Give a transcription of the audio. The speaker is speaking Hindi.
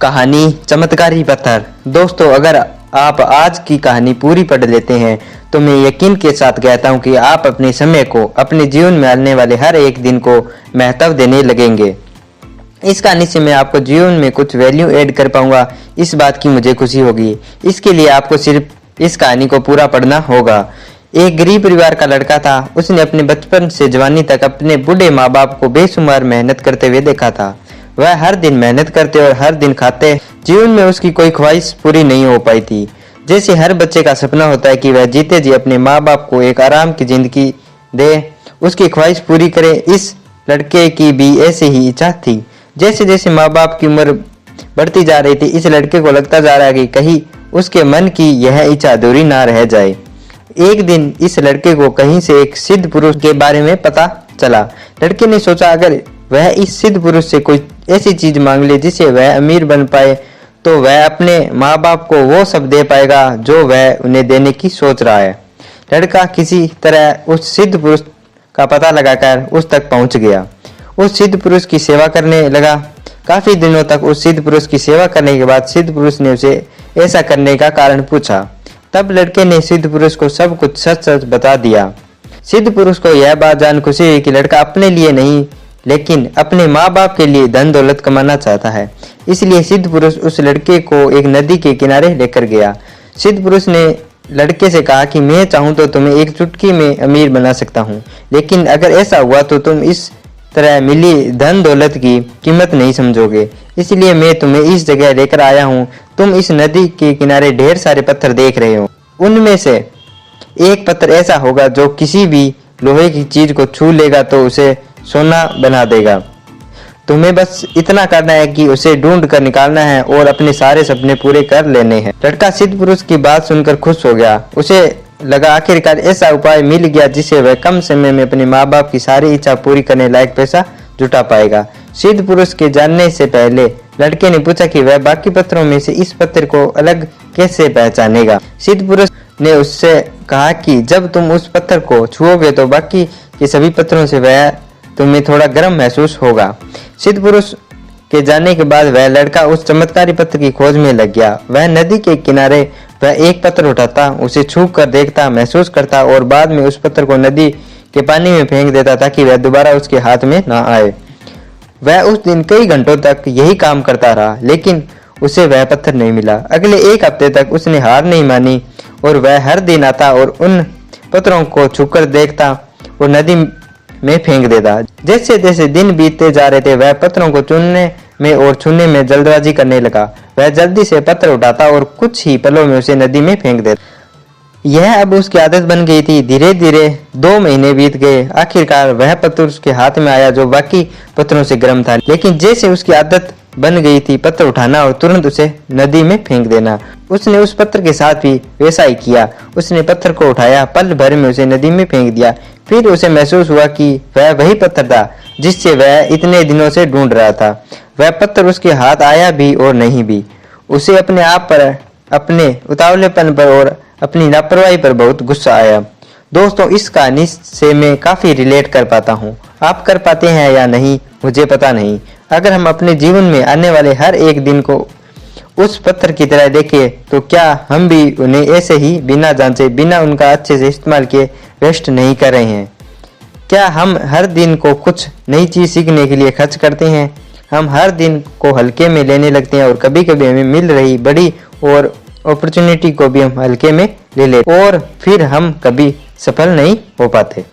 कहानी चमत्कारी पत्थर। दोस्तों, अगर आप आज की कहानी पूरी पढ़ लेते हैं तो मैं यकीन के साथ कहता हूं कि आप अपने समय को, अपने जीवन में आने वाले हर एक दिन को महत्व देने लगेंगे। इस कहानी से मैं आपको जीवन में कुछ वैल्यू ऐड कर पाऊंगा, इस बात की मुझे खुशी होगी। इसके लिए आपको सिर्फ इस कहानी को पूरा पढ़ना होगा। एक गरीब परिवार का लड़का था। उसने अपने बचपन से जवानी तक अपने बूढ़े माँ बाप को बेशुमार मेहनत करते हुए देखा था। वह हर दिन मेहनत करते और हर दिन खाते। जीवन में उसकी कोई ख्वाहिश पूरी नहीं हो पाई थी। जैसे हर बच्चे का सपना होता है कि वह जीते जी अपने माँ बाप को एक आराम की जिंदगी दे, उसकी ख्वाहिश पूरी करे। इस लड़के की भी ऐसे ही इच्छा थी। जैसे जैसे माँ बाप की उम्र बढ़ती जा रही थी, इस लड़के को लगता जा रहा है कि कहीं उसके मन की यह इच्छा अधूरी ना रह जाए। एक दिन इस लड़के को कहीं से एक सिद्ध पुरुष के बारे में पता चला। लड़के ने सोचा अगर वह इस सिद्ध पुरुष से कोई ऐसी चीज मांग ले जिससे वह अमीर बन पाए तो वह अपने माँ बाप को वो सब दे पाएगा जो वह उन्हें देने की सोच रहा है। लड़का किसी तरह उस सिद्ध पुरुष का पता लगाकर उस तक पहुंच गया। उस सिद्ध पुरुष की सेवा करने लगा। काफी दिनों तक उस सिद्ध पुरुष की सेवा करने के बाद सिद्ध पुरुष ने उसे ऐसा करने का कारण पूछा। तब लड़के ने सिद्ध पुरुष को सब कुछ सच सच बता दिया। सिद्ध पुरुष को यह बात जान खुशी हुई कि लड़का अपने लिए नहीं लेकिन अपने माँ बाप के लिए धन दौलत कमाना चाहता है। इसलिए सिद्ध पुरुष उस लड़के को एक नदी के किनारे लेकर गया। सिद्ध पुरुष ने लड़के से कहा कि मैं चाहूँ तो तुम्हें एक चुटकी में अमीर बना सकता हूँ, लेकिन अगर ऐसा हुआ तो तुम इस तरह मिली धन दौलत की कीमत नहीं समझोगे। इसलिए मैं तुम्हें इस जगह लेकर आया हूँ। तुम इस नदी के किनारे ढेर सारे पत्थर देख रहे हो। उनमें से एक पत्थर ऐसा होगा जो किसी भी लोहे की चीज को छू लेगा तो उसे सोना बना देगा। तुम्हें बस इतना करना है कि उसे ढूंढ कर निकालना है और अपने सारे सपने पूरे कर लेने हैं। लड़का सिद्ध पुरुष की बात सुनकर खुश हो गया। उसे लगा आखिरकार ऐसा उपाय मिल गया जिससे वह कम समय में अपने माँ बाप की सारी इच्छा पूरी करने लायक पैसा जुटा पाएगा। सिद्ध पुरुष के जानने से पहले लड़के ने पूछा कि वह बाकी पत्थरों में से इस पत्थर को अलग कैसे पहचानेगा। सिद्ध पुरुष ने उससे कहा कि जब तुम उस पत्थर को छुओगे तो बाकी के सभी पत्थरों से वह तुम्हें थोड़ा गर्म महसूस होगा। सिद्ध पुरुष के जाने के बाद वह लड़का उस चमत्कारी पत्थर की खोज में लग गया। वह नदी के किनारे वह एक पत्थर उठाता, उसे छू कर देखता, महसूस करता और बाद में उस पत्थर को नदी के पानी में फेंक देता ताकि वह दोबारा उसके हाथ में ना आए। वह उस दिन कई घंटों तक यही काम करता रहा, लेकिन उसे वह पत्थर नहीं मिला। अगले एक हफ्ते तक उसने हार नहीं मानी और वह हर दिन आता और उन पत्थरों को छूकर देखता और नदी में फेंक देता। जैसे जैसे दिन बीतते जा रहे थे वह पत्थरों को चुनने में और छूने में जल्दबाजी करने लगा। वह जल्दी से पत्थर उठाता और कुछ ही पलों में उसे नदी में फेंक देता। यह अब उसकी आदत बन गई थी। धीरे धीरे 2 महीने बीत गए। आखिरकार वह पत्थर उसके हाथ में आया जो बाकी पत्थरों से गर्म था, लेकिन जैसे उसकी आदत बन गई थी पत्थर उठाना और तुरंत उसे नदी में फेंक देना, उसने उस पत्थर के साथ भी वैसा ही किया। उसने पत्थर को उठाया, पल भर में उसे नदी में फेंक दिया। फिर उसे महसूस हुआ कि वह वही पत्थर था जिससे वह इतने दिनों से ढूंढ रहा था। वह पत्थर उसके हाथ आया भी और नहीं भी। उसे अपने आप पर, अपने उतावलेपन पर और अपनी लापरवाही पर बहुत गुस्सा आया। दोस्तों, इस कहानी से मैं काफी रिलेट कर पाता हूँ। आप कर पाते हैं या नहीं मुझे पता नहीं। अगर हम अपने जीवन में आने वाले हर एक दिन को उस पत्थर की तरह देखें तो क्या हम भी उन्हें ऐसे ही बिना जांचे, बिना उनका अच्छे से इस्तेमाल किए वेस्ट नहीं कर रहे हैं? क्या हम हर दिन को कुछ नई चीज सीखने के लिए खर्च करते हैं? हम हर दिन को हल्के में लेने लगते हैं और कभी कभी हमें मिल रही बड़ी और अपॉर्चुनिटी को भी हम हल्के में ले लेते और फिर हम कभी सफल नहीं हो पाते।